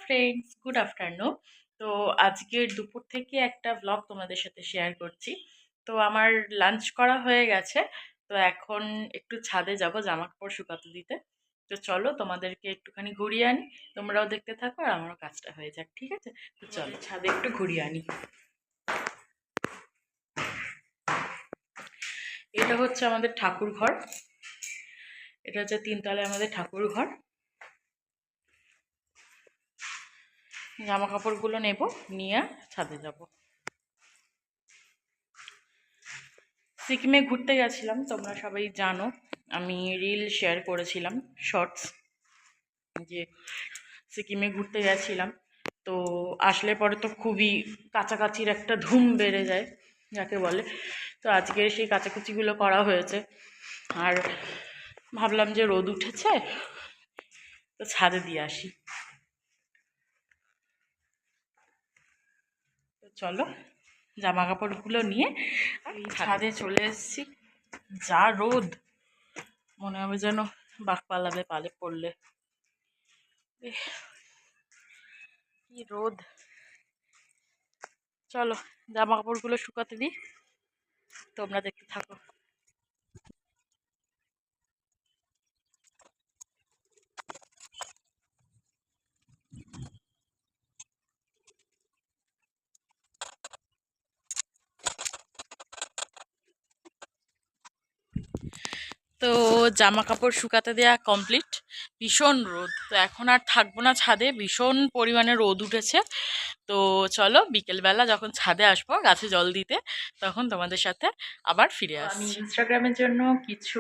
Friends, good afternoon. তো আজকের দুপুর থেকে একটা ব্লগ তোমাদের সাথে শেয়ার করছি। তো আমার লাঞ্চ করা হয়ে গেছে। তো এখন একটু ছাদে যাব জামা কাপড় শুকাতে দিতে। তো চলো তোমাদেরকে একটুখানি ঘুরিয়ে আনি, তোমরাও দেখতে থাকো আর আমারও কাজটা হয়ে যাক, ঠিক আছে? তো চলো ছাদে একটু ঘুরিয়ে আনি। এটা হচ্ছে আমাদের ঠাকুর ঘর, এটা হচ্ছে 3 তলায় আমাদের ঠাকুর ঘর। জামা কাপড়গুলো নেব, নিয়ে ছাদে যাব। সিকিমে ঘুরতে গেছিলাম, তোমরা সবাই জানো। আমি রিল শেয়ার করেছিলাম, শর্টস, যে সিকিমে ঘুরতে গেছিলাম। তো আসলে পরে তো খুবই কাছাকাছির একটা ধুম বেড়ে যায় যাকে বলে। তো আজকে সেই কাচাকুচিগুলো করা হয়েছে। আর ভাবলাম যে রোদ উঠেছে, তো ছাদে দিয়ে আসি। তো চলো জামা কাপড়গুলো নিয়ে এই ছাদে চলে এসেছি। যা রোদ, মনে হবে যেন বাঘ পালাবে পালে পড়লে। কি রোদ! চলো জামা কাপড়গুলো শুকাতে দিই, তোমরা দেখতে থাকো। তো জামা কাপড় শুকাতে দেওয়া কমপ্লিট। ভীষণ রোদ, তো এখন আর থাকবো না ছাদে, ভীষণ পরিমাণে রোদ উঠেছে। তো চলো বিকেলবেলা যখন ছাদে আসবো গাছে জল দিতে, তখন তোমাদের সাথে আবার ফিরে আসছি। আমি ইনস্টাগ্রামের জন্য কিছু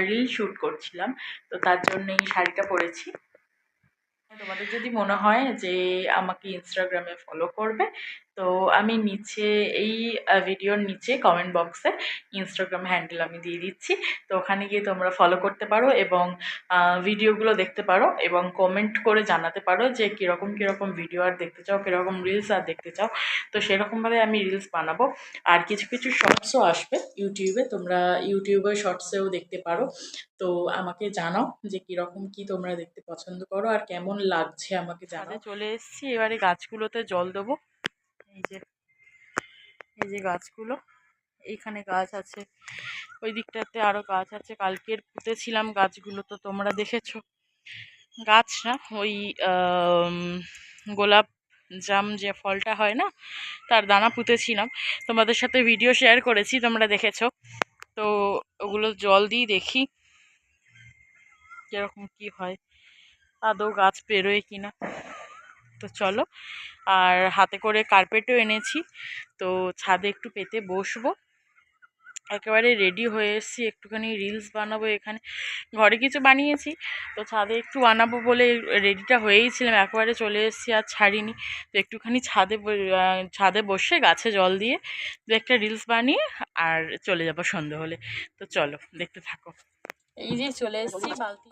রিল শ্যুট করছিলাম, তো তার জন্য এই শাড়িটা পরেছি। তোমাদের যদি মনে হয় যে আমাকে ইনস্টাগ্রামে ফলো করবে, তো আমি নিচে এই ভিডিওর নিচে কমেন্ট বক্সে ইনস্টাগ্রাম হ্যান্ডেল আমি দিয়ে দিচ্ছি। তো ওখানে গিয়ে তোমরা ফলো করতে পারো এবং ভিডিওগুলো দেখতে পারো এবং কমেন্ট করে জানাতে পারো যে কীরকম কীরকম ভিডিও আর দেখতে চাও, কীরকম রিলস আর দেখতে চাও। তো সেরকমভাবে আমি রিলস বানাবো। আর কিছু কিছু শর্টসও আসবে ইউটিউবে, তোমরা ইউটিউবে শর্টসেও দেখতে পারো। তো আমাকে জানাও যে কীরকম কি তোমরা দেখতে পছন্দ করো আর কেমন লাগছে আমাকে জানাও। চলে এসেছি, এবারে গাছগুলোতে জল দেবো। এই যে এই যে গাছগুলো, এইখানে গাছ আছে, ওই দিকটাতে আরো গাছ আছে। কালকের পুঁতেছিলাম গাছগুলো, তো তোমরা দেখেছো। গাছ না, ওই গোলাপ জাম যে ফলটা হয় না, তার দানা পুঁতেছিলাম। তোমাদের সাথে ভিডিও শেয়ার করেছি, তোমরা দেখেছো। তো ওগুলো জল দিই, দেখি কিরকম কি হয়, আদৌ গাছ পেরোয় কিনা। তো চলো, আর হাতে করে কার্পেটও এনেছি। তো ছাদে একটু পেতে বসবো। একেবারে রেডি হয়ে এসেছি, একটুখানি রিলস বানাবো। এখানে ঘরে কিছু বানিয়েছি, তো ছাদে একটু বানাবো বলে রেডিটা হয়েই ছিলাম, একেবারে চলে এসেছি আর ছাড়িনি। তো একটুখানি ছাদে বসে গাছে জল দিয়ে দু একটা রিলস বানিয়ে আর চলে যাবো সন্ধে হলে। তো চলো দেখতে থাকো। এই যে চলে এসেছি, বালতি।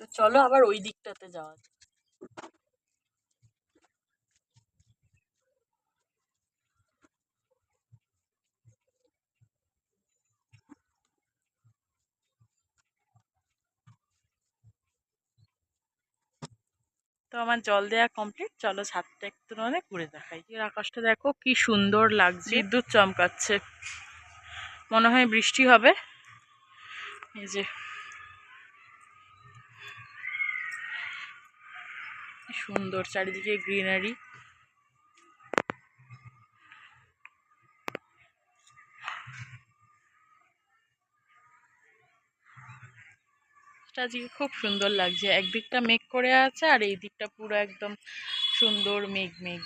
তো চলো আবার ওই দিকটাতে যাওয়া যাক। তো আমার জল দেওয়া কমপ্লিট, চলো ছাদটা একটু মানে ঘুরে দেখাই। এর আকাশটা দেখো কি সুন্দর লাগছে, বিদ্যুৎ চমকাচ্ছে, মনে হয় বৃষ্টি হবে। এই যে সুন্দর চারিদিকে গ্রিনারি। আজকে খুব সুন্দর লাগছে, একদিকটা মেঘ করে আছে আর এই দিকটা পুরো একদম সুন্দর মেঘ মেঘ।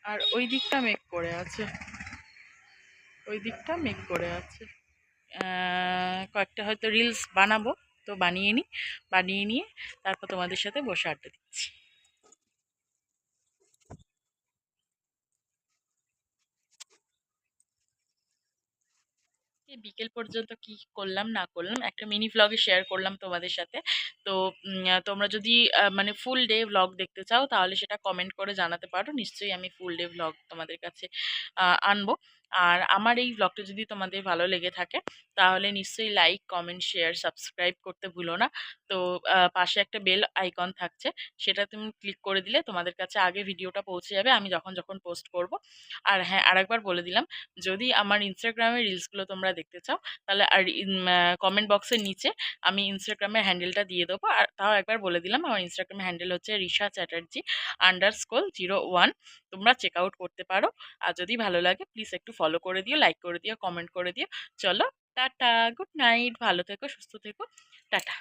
আর ওই দিকটা মেঘ করে আছে, ওই দিকটা মেঘ করে আছে। কয়েকটা হয়তো রিলস বানাবো, তো বানিয়ে নিয়ে তারপর তোমাদের সাথে বসে আড্ডা দিচ্ছি। বিকেল পর্যন্ত কি করলাম না করলাম একটা মিনি ভ্লগে শেয়ার করলাম তোমাদের সাথে। তো তোমরা যদি মানে ফুল ডে ভ্লগ দেখতে চাও তাহলে সেটা কমেন্ট করে জানাতে পারো, নিশ্চয়ই আমি ফুল ডে ভ্লগ তোমাদের কাছে আনবো। আর আমার এই ভ্লগটা যদি তোমাদের ভালো লেগে থাকে তাহলে নিশ্চয়ই লাইক কমেন্ট শেয়ার সাবস্ক্রাইব করতে ভুলো না। তো পাশে একটা বেল আইকন থাকছে, সেটা তুমি ক্লিক করে দিলে তোমাদের কাছে আগে ভিডিওটা পৌঁছে যাবে আমি যখন যখন পোস্ট করব। আর হ্যাঁ, আরেকবার বলে দিলাম, যদি আমার ইনস্টাগ্রামের রিলসগুলো তোমরা দেখতে চাও তাহলে আর কমেন্ট বক্সের নিচে আমি ইনস্টাগ্রামের হ্যান্ডেলটা দিয়ে দেবো। আর তাও একবার বলে দিলাম, আমার ইনস্টাগ্রামের হ্যান্ডেল হচ্ছে রিশা চ্যাটার্জি _01। তোমরা চেক আউট করতে পারো। আর যদি ভালো লাগে প্লিজ একটু ফলো করে দিও, লাইক করে দিও, কমেন্ট করে দিও। চলো, টাটা, গুড নাইট, ভালো থেকো, সুস্থ থেকো, টাটা।